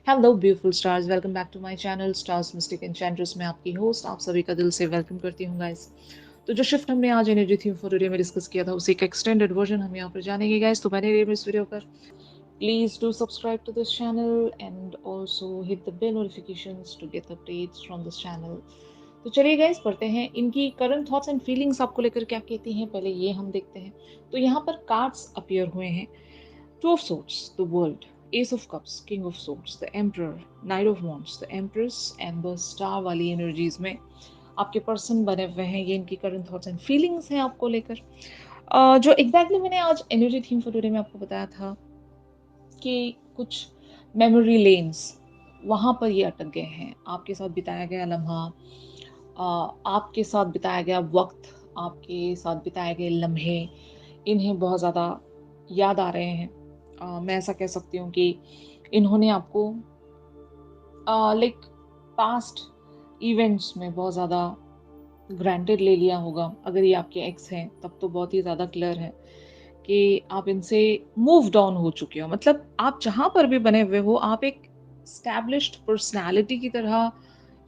Hello beautiful stars, welcome back to my channel stars mystic enchantress में आपकी host आप सभी का दिल से वेलकम करती हूँ गाइस। तो जो शिफ्ट हमने आज एनर्जी थीम फॉर टुडे में डिस्कस किया था उसी का एक्सटेंडेड वर्जन हम यहाँ पर जानेंगे गाइस। तो मैंने इस वीडियो पर please do subscribe to this channel and also hit the bell notifications to get updates from this channel. तो चलिए गाइस पढ़ते हैं इनकी करंट थॉट्स एंड फीलिंग्स आपको लेकर क्या कहती हैं, पहले ये हम देखते हैं। तो यहाँ पर कार्ड्स अपीयर हुए हैं। Two of Swords, the World, Ace of Cups, King of Swords, the Emperor, Knight of Wands, the Empress and the Star वाली एनर्जीज में आपके पर्सन बने हुए हैं। ये इनकी करंट थॉट्स एंड फीलिंग्स हैं आपको लेकर। जो एग्जैक्टली मैंने आज एनर्जी थीम फॉर टुडे में आपको बताया था कि कुछ मेमोरी लेन्स वहाँ पर ये अटक गए हैं। आपके साथ बिताया गया लम्हा, आपके साथ बिताया गया वक्त, आपके साथ बिताए गए लम्हे इन्हें बहुत ज़्यादा याद आ रहे हैं। मैं ऐसा कह सकती हूँ कि इन्होंने आपको लाइक पास्ट इवेंट्स में बहुत ज़्यादा ग्रांटेड ले लिया होगा। अगर ये आपके एक्स हैं तब तो बहुत ही ज़्यादा क्लियर है कि आप इनसे मूव डाउन हो चुके हो। मतलब आप जहाँ पर भी बने हुए हो आप एक स्टैब्लिश्ड पर्सनालिटी की तरह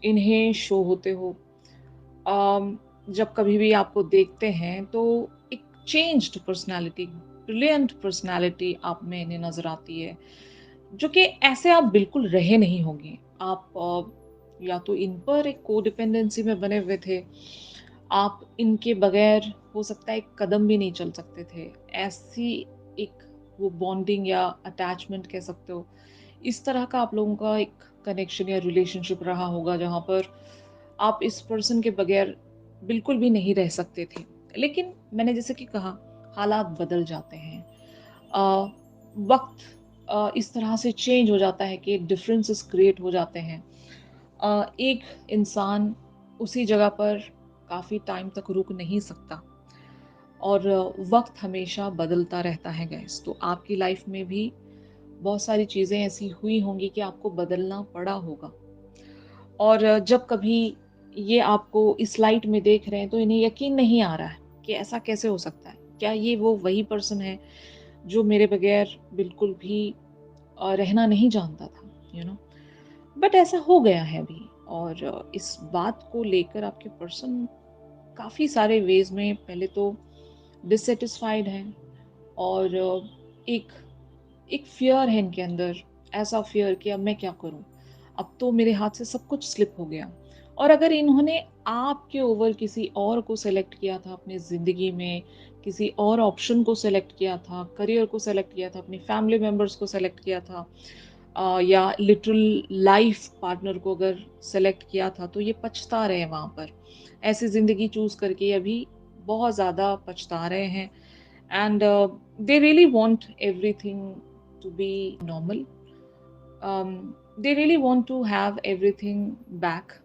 इन्हें शो होते हो। जब कभी भी आपको देखते हैं तो एक चेंज्ड पर्सनालिटी, ब्रिलियंट पर्सनालिटी आप में इन्हें नजर आती है, जो कि ऐसे आप बिल्कुल रहे नहीं होंगे। आप या तो इन पर एक कोडिपेंडेंसी में बने हुए थे, आप इनके बगैर हो सकता है एक कदम भी नहीं चल सकते थे। ऐसी एक वो बॉन्डिंग या अटैचमेंट कह सकते हो, इस तरह का आप लोगों का एक कनेक्शन या रिलेशनशिप रहा होगा जहाँ पर आप इस पर्सन के बगैर बिल्कुल भी नहीं रह सकते थे। लेकिन मैंने जैसे कि कहा, हालात बदल जाते हैं। वक्त इस तरह से चेंज हो जाता है कि डिफरेंसेस क्रिएट हो जाते हैं। एक इंसान उसी जगह पर काफ़ी टाइम तक रुक नहीं सकता और वक्त हमेशा बदलता रहता है गैस। तो आपकी लाइफ में भी बहुत सारी चीज़ें ऐसी हुई होंगी कि आपको बदलना पड़ा होगा। और जब कभी ये आपको इस लाइट में देख रहे हैं तो इन्हें यकीन नहीं आ रहा है कि ऐसा कैसे हो सकता है। क्या ये वो वही पर्सन है जो मेरे बगैर बिल्कुल भी रहना नहीं जानता था, बट ऐसा हो गया है अभी। और इस बात को लेकर आपके पर्सन काफ़ी सारे वेज में पहले तो डिससेटिस्फाइड हैं। और एक एक फियर है इनके अंदर, ऐसा फियर कि अब मैं क्या करूं, अब तो मेरे हाथ से सब कुछ स्लिप हो गया। और अगर इन्होंने आपके ओवर किसी और को सेलेक्ट किया था अपनी ज़िंदगी में, किसी और ऑप्शन को सेलेक्ट किया था, करियर को सेलेक्ट किया था, अपनी फैमिली मेम्बर्स को सेलेक्ट किया था, या लिटरल लाइफ पार्टनर को अगर सेलेक्ट किया था, तो ये पछता रहे हैं वहाँ पर। ऐसी ज़िंदगी चूज़ करके अभी बहुत ज़्यादा पछता रहे हैं। And they really want everything to be normal. They really want to have everything back.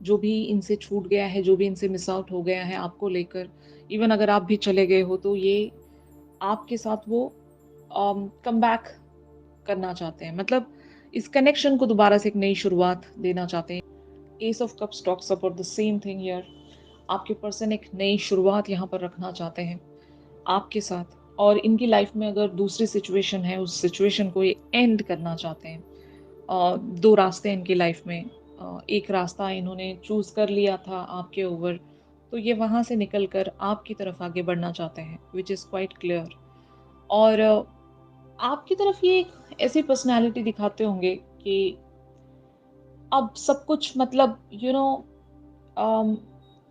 जो भी इनसे छूट गया है, जो भी इनसे मिस आउट हो गया है आपको लेकर, इवन अगर आप भी चले गए हो तो ये आपके साथ वो कम बैक करना चाहते हैं। मतलब इस कनेक्शन को दोबारा से एक नई शुरुआत देना चाहते हैं। S of cups talks about the same thing here. आपके पर्सन एक नई शुरुआत यहाँ पर रखना चाहते हैं आपके साथ। और इनकी लाइफ में अगर दूसरी सिचुएशन है, उस सिचुएशन को ये एंड करना चाहते हैं। दो रास्ते हैं इनकी लाइफ में। एक रास्ता इन्होंने चूज कर लिया था आपके ओवर, तो ये वहाँ से निकल कर आपकी तरफ आगे बढ़ना चाहते हैं, विच इज़ क्वाइट क्लियर। और आपकी तरफ ये एक ऐसी पर्सनैलिटी दिखाते होंगे कि अब सब कुछ मतलब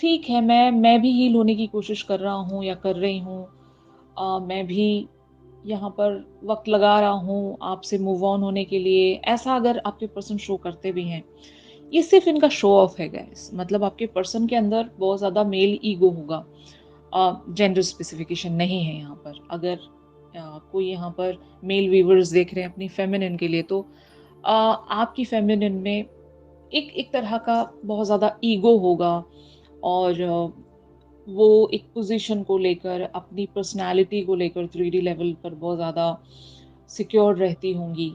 ठीक है, मैं भी हील होने की कोशिश कर रहा हूँ या कर रही हूँ। मैं भी यहाँ पर वक्त लगा रहा हूँ आपसे मूव ऑन होने के लिए। ऐसा अगर आपके पर्सन शो करते भी हैं, ये सिर्फ इनका शो ऑफ है गाइस। मतलब आपके पर्सन के अंदर बहुत ज़्यादा मेल ईगो होगा। जेंडर स्पेसिफिकेशन नहीं है यहाँ पर। अगर कोई यहाँ पर मेल व्यूवर्स देख रहे हैं अपनी फेमिनिन के लिए, तो आपकी फेमिनिन में एक एक तरह का बहुत ज़्यादा ईगो होगा। और वो एक पोजीशन को लेकर, अपनी पर्सनालिटी को लेकर 3D लेवल पर बहुत ज़्यादा सिक्योर रहती होंगी,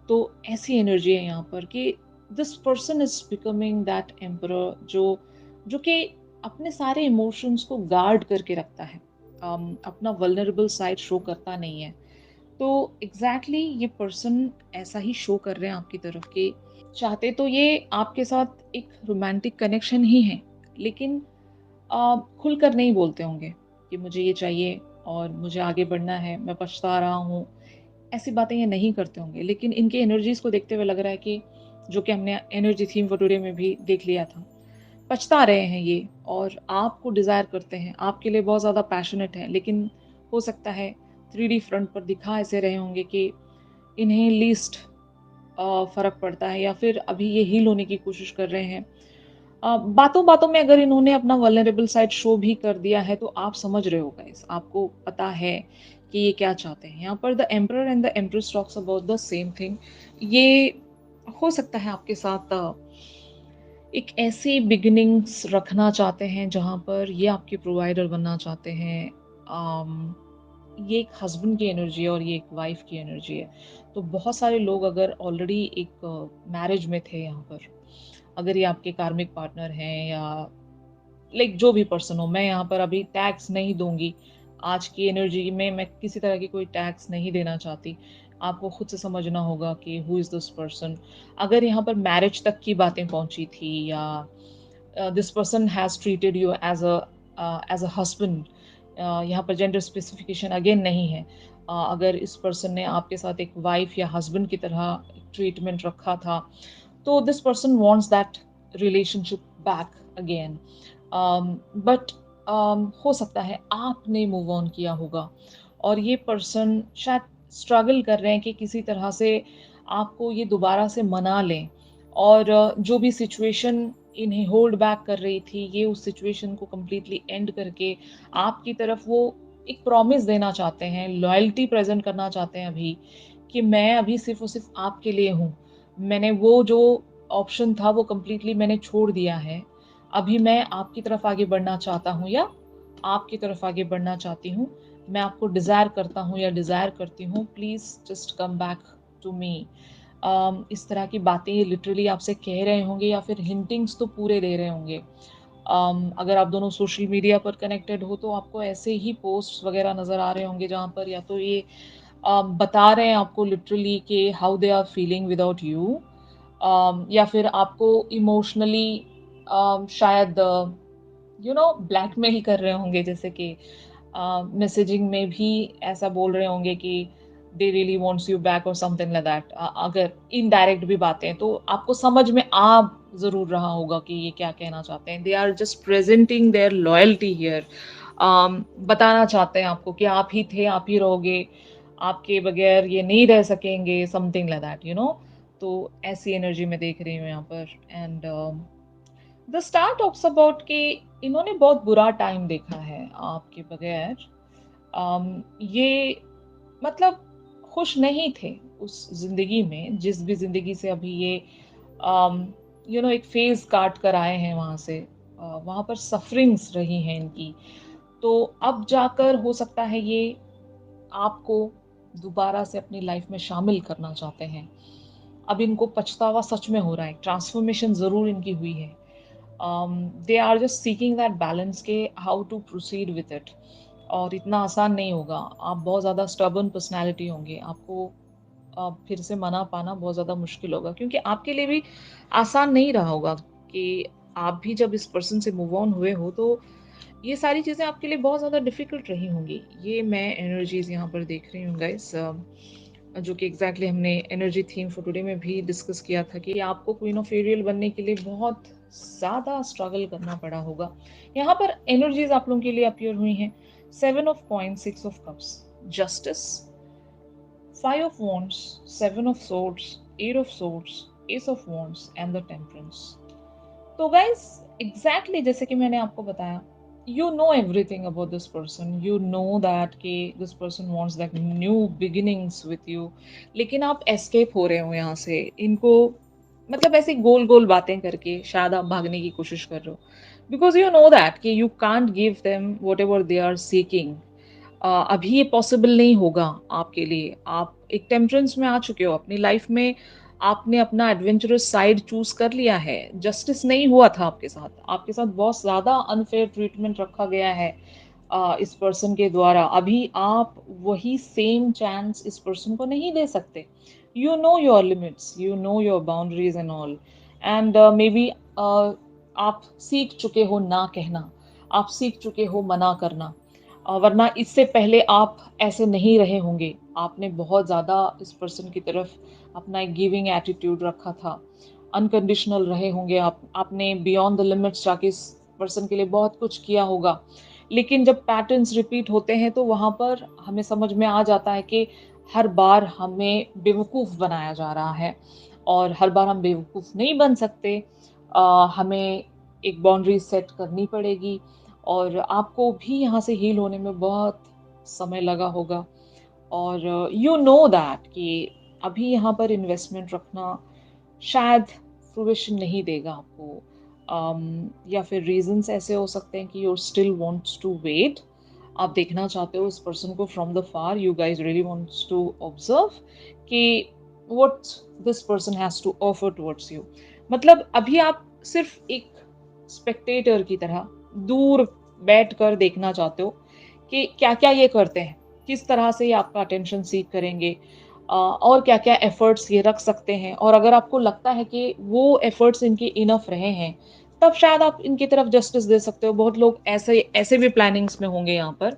तो ऐसी एनर्जी है यहाँ पर कि this person is becoming that emperor जो कि अपने सारे इमोशंस को गार्ड करके रखता है। अपना वल्नरेबल साइड शो करता नहीं है। तो एग्ज़ैक्टली ये पर्सन ऐसा ही शो कर रहे हैं आपकी तरफ कि चाहते तो ये आपके साथ एक रोमांटिक कनेक्शन ही है, लेकिन खुलकर नहीं बोलते होंगे कि मुझे ये चाहिए और मुझे आगे बढ़ना है, मैं पछता रहा हूँ। ऐसी बातें ये नहीं करते होंगे, लेकिन इनकी एनर्जीज़ को देखते हुए लग रहा है कि जो कि हमने एनर्जी थीम फॉर टुडे में भी देख लिया था। पछता रहे हैं ये और आपको डिज़ायर करते हैं, आपके लिए बहुत ज़्यादा पैशनेट हैं, लेकिन हो सकता है 3D फ्रंट पर दिखा ऐसे रहे होंगे कि इन्हें लीस्ट फ़र्क पड़ता है या फिर अभी ये हील होने की कोशिश कर रहे हैं। बातों-बातों में अगर इन्होंने अपना वल्नरेबल साइड शो भी कर दिया है, तो आप समझ रहे हो गाइस, आपको पता है कि ये क्या चाहते हैं। यहाँ पर the emperor and the empress talks about the same thing. ये हो सकता है आपके साथ एक ऐसी बिगिनिंग्स रखना चाहते हैं, जहाँ पर ये आपके प्रोवाइडर बनना चाहते हैं। ये एक हस्बैंड की एनर्जी है और ये एक वाइफ की एनर्जी है। तो बहुत सारे लोग अगर ऑलरेडी एक मैरिज में थे यहाँ पर, अगर ये आपके कार्मिक पार्टनर हैं या लाइक जो भी पर्सन हो, मैं यहाँ पर अभी टैग्स नहीं दूँगी। आज की एनर्जी में मैं किसी तरह की कोई टैग्स नहीं देना चाहती। आपको खुद से समझना होगा कि हू इज़ दिस पर्सन। अगर यहाँ पर मैरिज तक की बातें पहुँची थी या this person has treated you as a husband, यहाँ पर जेंडर स्पेसिफिकेशन अगेन नहीं है। अगर इस पर्सन ने आपके साथ एक वाइफ या हस्बैंड की तरह ट्रीटमेंट रखा था, तो this person wants that relationship back again. But हो सकता है आपने मूव ऑन किया होगा और ये पर्सन शायद स्ट्रगल कर रहे हैं कि किसी तरह से आपको ये दोबारा से मना लें और जो भी सिचुएशन इन्हें होल्ड बैक कर रही थी, ये उस सिचुएशन को कंप्लीटली एंड करके आपकी तरफ वो एक प्रॉमिस देना चाहते हैं, लॉयल्टी प्रेज़ेंट करना चाहते हैं अभी, कि मैं अभी सिर्फ़ और सिर्फ़ आपके लिए हूँ। मैंने वो जो ऑप्शन था वो कंप्लीटली मैंने छोड़ दिया है। अभी मैं आपकी तरफ आगे बढ़ना चाहता हूँ या आपकी तरफ आगे बढ़ना चाहती हूँ। मैं आपको डिज़ायर करता हूँ या डिज़ायर करती हूँ, please just come back to me. इस तरह की बातें ये लिटरली आपसे कह रहे होंगे या फिर हिंटिंग्स तो पूरे दे रहे होंगे। अगर आप दोनों सोशल मीडिया पर कनेक्टेड हो तो आपको ऐसे ही पोस्ट्स वगैरह नज़र आ रहे होंगे जहाँ पर या तो ये बता रहे हैं आपको लिटरली कि how they are feeling without you, या फिर आपको इमोशनली शायद ब्लैकमेल कर रहे होंगे, जैसे कि मैसेजिंग में भी ऐसा बोल रहे होंगे कि they really wants you back और समथिंग लाइक दैट। अगर इनडायरेक्ट भी बातें हैं तो आपको समझ में आ ज़रूर रहा होगा कि ये क्या कहना चाहते हैं। They are just presenting their loyalty here. बताना चाहते हैं आपको कि आप ही थे, आप ही रहोगे, आपके बगैर ये नहीं रह सकेंगे, समथिंग लाइक दैट, तो ऐसी एनर्जी मैं देख रही हूँ यहाँ पर। And the star talks about कि इन्होंने बहुत बुरा टाइम देखा है आपके बगैर। ये मतलब खुश नहीं थे उस ज़िंदगी में, जिस भी ज़िंदगी से अभी ये एक फ़ेज़ काट कर आए हैं वहाँ से। वहाँ पर सफ़रिंग्स रही हैं इनकी। तो अब जाकर हो सकता है ये आपको दोबारा से अपनी लाइफ़ में शामिल करना चाहते हैं। अब इनको पछतावा सच में हो रहा है, ट्रांसफ़ॉर्मेशन ज़रूर इनकी हुई है। They are just seeking that balance के how to proceed with it. और इतना आसान नहीं होगा। आप बहुत ज़्यादा स्टबर्न पर्सनैलिटी होंगे। आपको फिर से मना पाना बहुत ज़्यादा मुश्किल होगा, क्योंकि आपके लिए भी आसान नहीं रहा होगा कि आप भी जब इस पर्सन से मूव ऑन हुए हो, तो ये सारी चीज़ें आपके लिए बहुत ज़्यादा डिफ़िकल्ट रही होंगी। ये मैं एनर्जीज़ यहाँ पर देख रही हूँ गाइस, जो कि एग्ज़ैक्टली हमने एनर्जी थीम फॉर टुडे में भी डिस्कस किया था कि आपको क्वीन ऑफ एरियल बनने के लिए बहुत ज़्यादा स्ट्रगल करना पड़ा होगा। यहाँ पर एनर्जीज़ आप लोगों के लिए अपीयर हुई हैं। 7 of coins, 6 of cups, justice, 5 of wands, 7 of swords, 8 of swords, ace of wands and the temperance। तो गाइस एग्जैक्टली जैसे कि मैंने आपको बताया, you know everything about this person, you know that कि this person wants that new beginnings with you, लेकिन आप escape हो रहे हो यहाँ से। इनको मतलब ऐसी गोल गोल बातें करके शायद आप भागने की कोशिश कर रहे हो, बिकॉज यू नो दैट कि you can't give them whatever they are seeking. अभी ये पॉसिबल नहीं होगा आपके लिए। आप एक टेम्परेंस में आ चुके हो अपनी लाइफ में, आपने अपना एडवेंचरस साइड चूज कर लिया है। जस्टिस नहीं हुआ था आपके साथ बहुत ज़्यादा अनफेयर ट्रीटमेंट रखा गया है। इस पर्सन के द्वारा, अभी आप वही सेम चांस इस पर्सन को नहीं दे सकते। You know your limits, you know your boundaries and all, and may be आप सीख चुके हो ना कहना, आप सीख चुके हो मना करना। वरना इससे पहले आप ऐसे नहीं रहे होंगे। आपने बहुत ज़्यादा इस पर्सन की तरफ अपना एक गिविंग एटीट्यूड रखा था, अनकंडीशनल रहे होंगे आप, आपने बियॉन्ड द लिमिट्स जाके इस पर्सन के लिए बहुत कुछ किया होगा। लेकिन जब पैटर्न्स रिपीट होते हैं तो वहाँ पर हमें समझ में आ जाता है कि हर बार हमें बेवकूफ़ बनाया जा रहा है, और हर बार हम बेवकूफ़ नहीं बन सकते। हमें एक बाउंड्री सेट करनी पड़ेगी, और आपको भी यहाँ से हील होने में बहुत समय लगा होगा। और यू नो दैट कि अभी यहाँ पर इन्वेस्टमेंट रखना शायद फ्रूइशन नहीं देगा आपको। या फिर रीजंस ऐसे हो सकते हैं कि you still wants to wait, आप देखना चाहते हो इस पर्सन को from the far, you guys really wants to observe कि what this person has to offer towards you. मतलब अभी आप सिर्फ एक स्पेक्टेटर की तरह दूर बैठ कर देखना चाहते हो कि क्या क्या ये करते हैं, किस तरह से ये आपका अटेंशन सीक करेंगे, और क्या क्या एफर्ट्स ये रख सकते हैं। और अगर आपको लगता है कि वो एफर्ट्स इनके इनफ रहे हैं, तब शायद आप इनकी तरफ जस्टिस दे सकते हो। बहुत लोग ऐसे ऐसे भी प्लानिंग्स में होंगे यहाँ पर।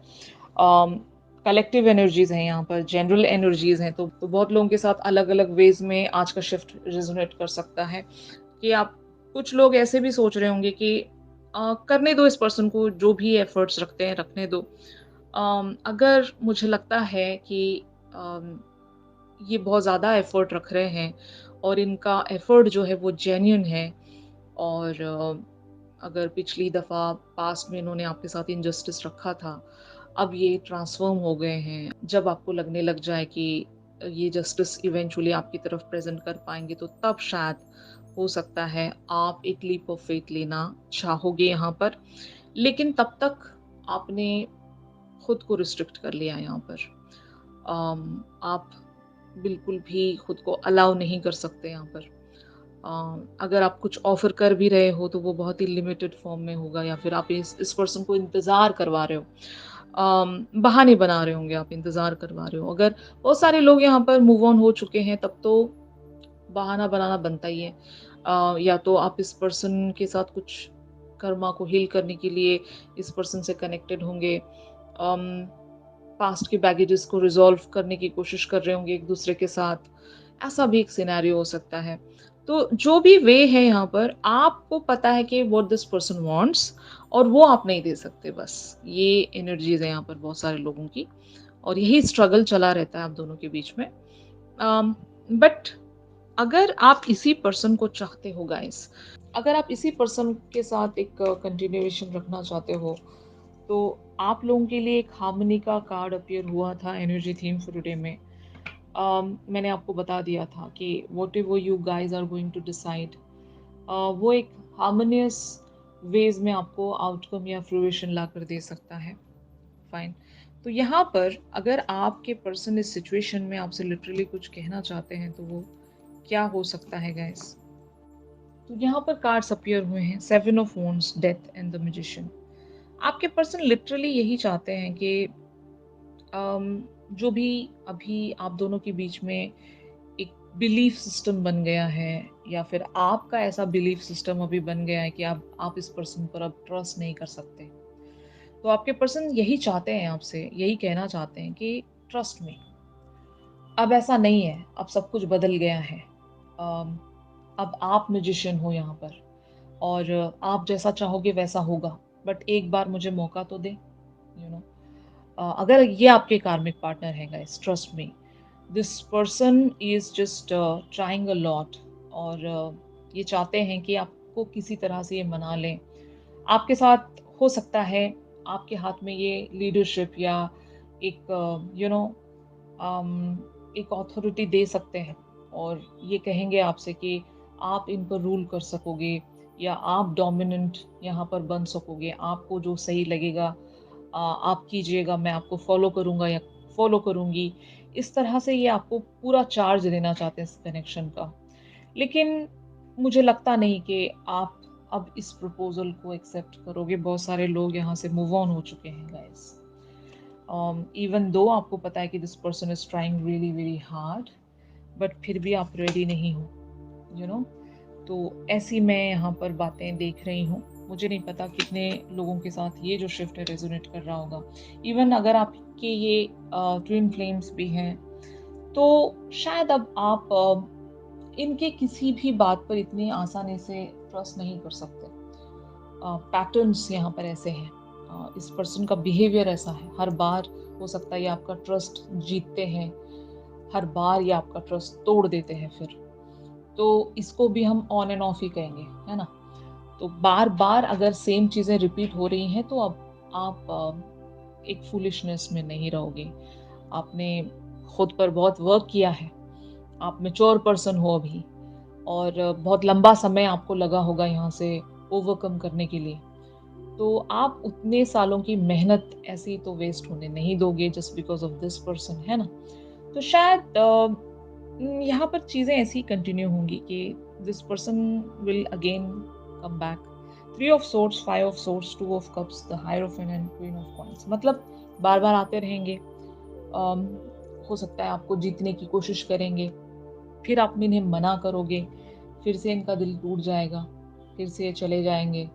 कलेक्टिव एनर्जीज हैं यहाँ पर, जनरल एनर्जीज हैं, तो बहुत लोगों के साथ अलग अलग वेज में आज का शिफ्ट रिजोनेट कर सकता है। कि आप, कुछ लोग ऐसे भी सोच रहे होंगे कि करने दो इस पर्सन को, जो भी एफर्ट्स रखते हैं रखने दो। अगर मुझे लगता है कि अम, ये बहुत ज़्यादा एफर्ट रख रहे हैं, और इनका एफर्ट जो है वो जेन्युइन है, और अगर पिछली दफ़ा पास्ट में इन्होंने आपके साथ इनजस्टिस रखा था, अब ये ट्रांसफ़ॉर्म हो गए हैं, जब आपको लगने लग जाए कि ये जस्टिस इवेंचुअली आपकी तरफ प्रेज़ेंट कर पाएँगे, तो तब शायद हो सकता है आप एक लीप ऑफ फ़ेथ लेना चाहोगे यहाँ पर। लेकिन तब तक आपने खुद को रिस्ट्रिक्ट कर लिया यहाँ पर। आप बिल्कुल भी खुद को अलाउ नहीं कर सकते यहाँ पर। अगर आप कुछ ऑफ़र कर भी रहे हो तो वो बहुत ही लिमिटेड फ़ॉर्म में होगा, या फिर आप इस पर्सन को इंतज़ार करवा रहे हो। बहाने बना रहे होंगे, आप इंतज़ार करवा रहे हो। अगर बहुत सारे लोग यहाँ पर मूव ऑन हो चुके हैं, तब तो बहाना बनाना बनता ही है। या तो आप इस पर्सन के साथ कुछ कर्मा को हील करने के लिए इस पर्सन से कनेक्टेड होंगे। पास्ट के बैगेजेस को रिज़ॉल्व करने की कोशिश कर रहे होंगे एक दूसरे के साथ। ऐसा भी एक सिनेरियो हो सकता है। तो जो भी वे है यहाँ पर, आपको पता है कि व्हाट दिस पर्सन वांट्स, और वो आप नहीं दे सकते बस। ये एनर्जीज़ है यहाँ पर बहुत सारे लोगों की, और यही स्ट्रगल चला रहता है आप दोनों के बीच में। बट अगर आप इसी पर्सन को चाहते हो गाइस, अगर आप इसी पर्सन के साथ एक कंटिन्यूएशन रखना चाहते हो, तो आप लोगों के लिए एक हार्मनी का कार्ड अपीयर हुआ था एनर्जी थीम फॉर टुडे में। मैंने आपको बता दिया था कि whatever you guys are going to decide, वो एक हार्मोनियस वेज में आपको आउटकम या फ्रूएशन ला कर दे सकता है। फाइन। तो यहाँ पर अगर आपके पर्सन इस सिचुएशन में आपसे लिटरली कुछ कहना चाहते हैं, तो वो क्या हो सकता है गाइस? तो यहाँ पर कार्ड्स अपीयर हुए हैं, 7 of wands, death and the magician. आपके पर्सन लिटरली यही चाहते हैं कि जो भी अभी आप दोनों के बीच में एक बिलीफ सिस्टम बन गया है, या फिर आपका ऐसा बिलीफ सिस्टम अभी बन गया है कि आप इस पर्सन पर अब ट्रस्ट नहीं कर सकते, तो आपके पर्सन यही चाहते हैं आपसे, यही कहना चाहते हैं कि ट्रस्ट में, अब ऐसा नहीं है, अब सब कुछ बदल गया है। अम, अब आप मैजिशियन हो यहाँ पर, और आप जैसा चाहोगे वैसा होगा, बट एक बार मुझे मौका तो दे, यू नो। अगर ये आपके कार्मिक पार्टनर है guys, trust me, this person is just trying a lot, और ये चाहते हैं कि आपको किसी तरह से ये मना लें। आपके साथ हो सकता है आपके हाथ में ये लीडरशिप या एक एक अथॉरिटी दे सकते हैं, और ये कहेंगे आपसे कि आप इन पर रूल कर सकोगे, या आप डोमिनेंट यहाँ पर बन सकोगे, आपको जो सही लगेगा आप कीजिएगा, मैं आपको फॉलो करूँगा या फॉलो करूँगी। इस तरह से ये आपको पूरा चार्ज देना चाहते हैं इस कनेक्शन का। लेकिन मुझे लगता नहीं कि आप अब इस प्रपोजल को एक्सेप्ट करोगे। बहुत सारे लोग यहाँ से मूव ऑन हो चुके हैं गाइस। इवन दो आपको पता है कि this person is trying really very hard, but फिर भी आप रेडी नहीं हो, यू नो। तो ऐसी मैं यहाँ पर बातें देख रही हूँ। मुझे नहीं पता कितने लोगों के साथ ये जो शिफ्ट है रेजोनेट कर रहा होगा। इवन अगर आपके ये ट्विन फ्लेम्स भी हैं, तो शायद अब आप इनके किसी भी बात पर इतनी आसानी से ट्रस्ट नहीं कर सकते। पैटर्न्स यहाँ पर ऐसे हैं, इस पर्सन का बिहेवियर ऐसा है। हर बार हो सकता है ये आपका ट्रस्ट जीतते हैं, हर बार ये आपका ट्रस्ट तोड़ देते हैं। फिर तो इसको भी हम ऑन एंड ऑफ ही कहेंगे, है ना। तो बार बार अगर सेम चीज़ें रिपीट हो रही हैं, तो अब आप एक फूलिशनेस में नहीं रहोगे। आपने खुद पर बहुत वर्क किया है, आप मैच्योर पर्सन हो अभी, और बहुत लंबा समय आपको लगा होगा यहाँ से ओवरकम करने के लिए। तो आप उतने सालों की मेहनत ऐसी तो वेस्ट होने नहीं दोगे just because of this person, है ना। तो शायद यहाँ पर चीज़ें ऐसी कंटिन्यू होंगी कि this person will again come back. 3 of swords, 5 of swords, 2 of cups, the hierophant and queen of coins. मतलब बार बार आते रहेंगे। हो सकता है आपको जीतने की कोशिश करेंगे, फिर आप इन्हें मना करोगे, फिर से इनका दिल टूट जाएगा, फिर से ये चले जाएंगे,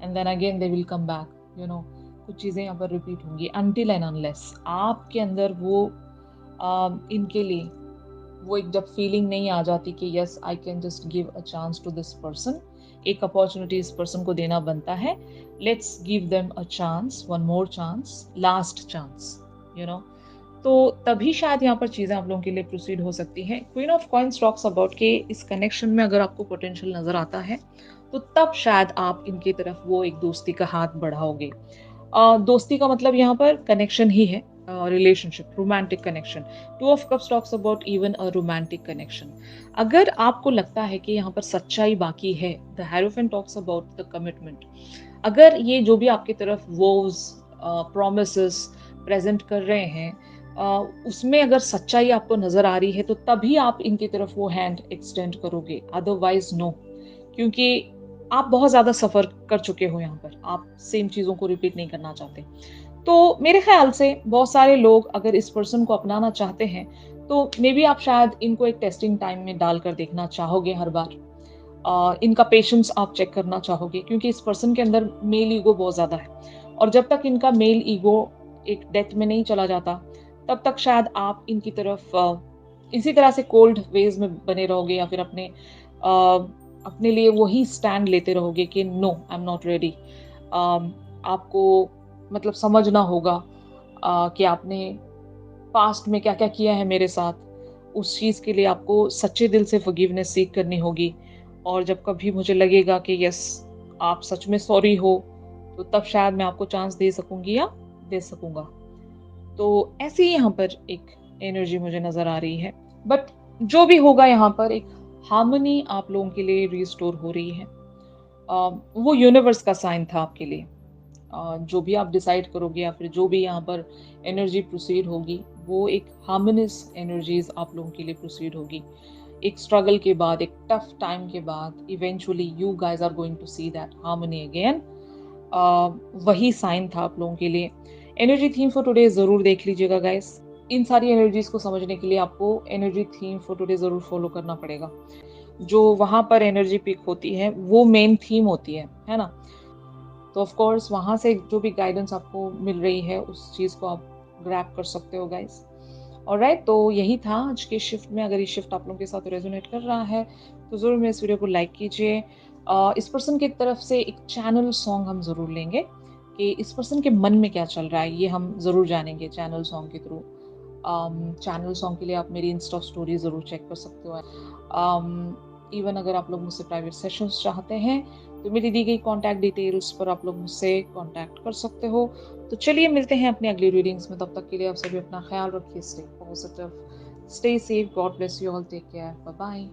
and then again they will come back, you know. कुछ चीज़ें यहाँ पर रिपीट होंगी अनटिल एंड अनलेस आपके अंदर वो इनके लिए वो एक जब फीलिंग नहीं आ जाती कि yes I can just give a chance to this person. एक अपॉर्चुनिटी इस पर्सन को देना बनता है। Let's give them a chance, one more chance, last chance, you know. तो तभी शायद यहाँ पर चीज़ें आप लोगों के लिए प्रोसीड हो सकती हैं। Queen of coins talks about कि इस कनेक्शन में अगर आपको पोटेंशियल नजर आता है, तो तब शायद आप इनकी तरफ वो एक दोस्ती का हाथ बढ़ाओगे। दोस्ती का मतलब यहाँ पर कनेक्शन ही है, relationship, romantic connection. 2 of cups talks about even a romantic connection. अगर आपको लगता है कि यहाँ पर सच्चाई बाकी है, the hierophant talks about the commitment. अगर ये जो भी आपकी तरफ वोज, प्रोमिसेस प्रेजेंट कर रहे हैं, उसमें अगर सच्चाई आपको नजर आ रही है, तो तभी आप इनकी तरफ वो हैंड एक्सटेंड करोगे, अदरवाइज नो। क्योंकि आप बहुत ज्यादा सफर कर चुके हो यहाँ पर, आप सेम चीजों को रिपीट नहीं करना चाहते। तो मेरे ख्याल से बहुत सारे लोग अगर इस पर्सन को अपनाना चाहते हैं, तो मे बी आप शायद इनको एक टेस्टिंग टाइम में डालकर देखना चाहोगे हर बार। इनका पेशेंस आप चेक करना चाहोगे, क्योंकि इस पर्सन के अंदर मेल ईगो बहुत ज्यादा है, और जब तक इनका मेल ईगो एक डेथ में नहीं चला जाता, तब तक शायद आप इनकी तरफ इसी तरह से कोल्ड वेज में बने रहोगे, या फिर अपने लिए वही स्टैंड लेते रहोगे कि no I am not ready. आपको मतलब समझना होगा कि आपने पास्ट में क्या क्या किया है मेरे साथ, उस चीज़ के लिए आपको सच्चे दिल से फॉरगिवनेस सीख करनी होगी। और जब कभी मुझे लगेगा कि यस आप सच में सॉरी हो, तो तब शायद मैं आपको चांस दे सकूंगी या दे सकूंगा। तो ऐसी ही यहाँ पर एक एनर्जी मुझे नजर आ रही है। बट जो भी होगा, यहाँ पर एक हार्मनी आप लोगों के लिए रिस्टोर हो रही है। वो यूनिवर्स का साइन था आपके लिए। जो भी आप डिसाइड करोगे, या फिर जो भी यहाँ पर एनर्जी प्रोसीड होगी, वो एक हार्मोनियस एनर्जीज आप लोगों के लिए प्रोसीड होगी। एक स्ट्रगल के बाद, एक टफ टाइम के बाद, eventually you guys are going to see that harmony again. वही साइन था आप लोगों के लिए। एनर्जी थीम फॉर टुडे जरूर देख लीजिएगा गाइस। इन सारी एनर्जीज को समझने के लिए आपको एनर्जी थीम फॉर टुडे जरूर फॉलो करना पड़ेगा। जो वहां पर एनर्जी पिक होती है, वो मेन थीम होती है ना। तो ऑफ कोर्स वहां से जो भी गाइडेंस आपको मिल रही है, उस चीज को आप ग्रैब कर सकते हो गाइस। ऑलराइट, तो यही था आज के शिफ्ट में। अगर ये शिफ्ट आप लोगों के साथ रेजोनेट कर रहा है, तो जरूर मेरे इस वीडियो को लाइक कीजिए। इस पर्सन की तरफ से एक चैनल सॉन्ग हम जरूर लेंगे कि इस पर्सन के मन में क्या चल रहा है, ये हम जरूर जानेंगे चैनल सॉन्ग के थ्रू। चैनल सॉन्ग के लिए आप मेरी इंस्टा स्टोरी जरूर चेक कर सकते हो। इवन अगर आप लोग मुझसे प्राइवेट सेशंस चाहते हैं, तो मेरी दी गई कॉन्टैक्ट डिटेल्स पर आप लोग मुझसे कॉन्टैक्ट कर सकते हो। तो चलिए मिलते हैं अपनी अगली रीडिंग्स में। तब तक के लिए आप सभी अपना ख्याल रखिए। Stay positive, stay safe, God bless you all, take care, bye bye.